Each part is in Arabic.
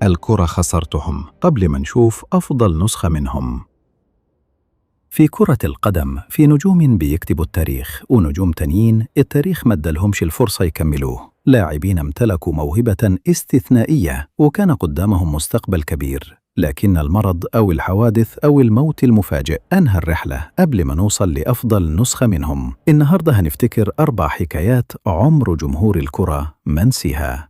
الكرة خسرتهم قبل ما نشوف أفضل نسخة منهم. في كرة القدم في نجوم بيكتبوا التاريخ، ونجوم تانيين التاريخ ما ادالهمش الفرصة يكملوه. لاعبين امتلكوا موهبة استثنائية وكان قدامهم مستقبل كبير، لكن المرض أو الحوادث أو الموت المفاجئ أنهى الرحلة قبل ما نوصل لأفضل نسخة منهم. النهاردة هنفتكر 4 حكايات عمر جمهور الكرة ما نسيها.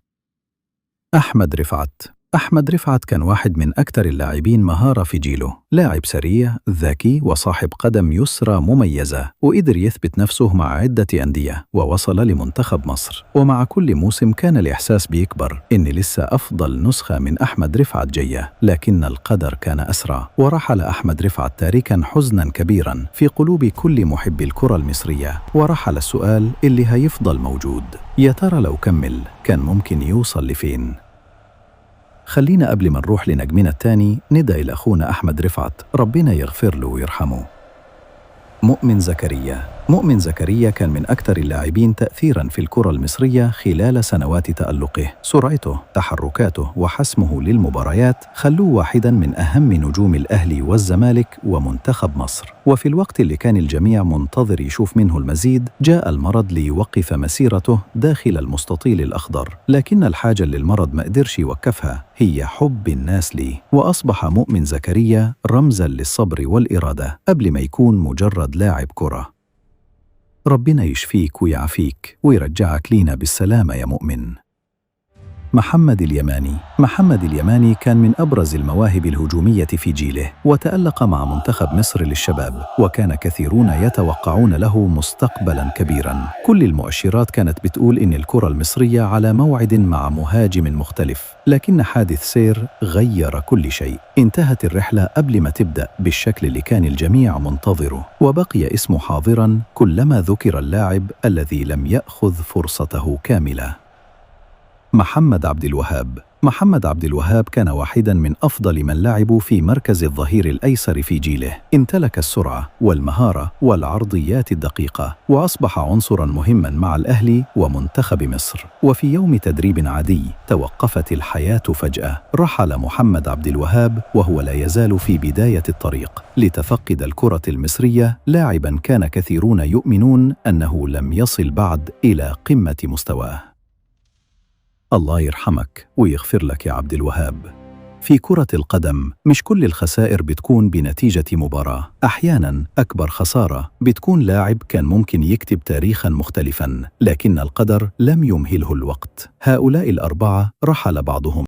أحمد رفعت كان واحد من أكثر اللاعبين مهارة في جيله، لاعب سريع ذكي وصاحب قدم يسرى مميزة، وقدر يثبت نفسه مع عدة أندية ووصل لمنتخب مصر. ومع كل موسم كان الإحساس بيكبر إن لسه أفضل نسخة من أحمد رفعت جاية، لكن القدر كان أسرع ورحل أحمد رفعت تاركا حزنا كبيرا في قلوب كل محبي الكرة المصرية. ورحل السؤال اللي هيفضل موجود، يا ترى لو كمل كان ممكن يوصل لفين؟ خلينا قبل ما نروح لنجمنا التاني ندعي لأخونا أحمد رفعت، ربنا يغفر له ويرحمه. مؤمن زكريا كان من أكثر اللاعبين تأثيراً في الكرة المصرية خلال سنوات تألقه. سرعته، تحركاته وحسمه للمباريات خلوه واحداً من أهم نجوم الأهلي والزمالك ومنتخب مصر. وفي الوقت اللي كان الجميع منتظر يشوف منه المزيد، جاء المرض ليوقف مسيرته داخل المستطيل الأخضر. لكن الحاجة اللي المرض ما قدرش يوقفها هي حب الناس ليه، وأصبح مؤمن زكريا رمزاً للصبر والإرادة قبل ما يكون مجرد لاعب كرة. ربنا يشفيك ويعافيك ويرجعك لينا بالسلامة يا مؤمن. محمد اليماني كان من أبرز المواهب الهجومية في جيله، وتألق مع منتخب مصر للشباب، وكان كثيرون يتوقعون له مستقبلاً كبيراً. كل المؤشرات كانت بتقول إن الكرة المصرية على موعد مع مهاجم مختلف، لكن حادث سير غير كل شيء. انتهت الرحلة قبل ما تبدأ بالشكل اللي كان الجميع منتظره، وبقي اسمه حاضراً كلما ذكر اللاعب الذي لم يأخذ فرصته كاملة. محمد عبد الوهاب كان واحداً من أفضل من لعبوا في مركز الظهير الأيسر في جيله. امتلك السرعة والمهارة والعرضيات الدقيقة، وأصبح عنصراً مهماً مع الأهلي ومنتخب مصر. وفي يوم تدريب عادي توقفت الحياة فجأة. رحل محمد عبد الوهاب وهو لا يزال في بداية الطريق لتفقد الكرة المصرية لاعباً كان كثيرون يؤمنون أنه لم يصل بعد إلى قمة مستواه. الله يرحمك ويغفر لك يا عبد الوهاب. في كرة القدم مش كل الخسائر بتكون بنتيجة مباراة، أحياناً أكبر خسارة بتكون لاعب كان ممكن يكتب تاريخاً مختلفاً، لكن القدر لم يمهله الوقت. هؤلاء ال4 رحل بعضهم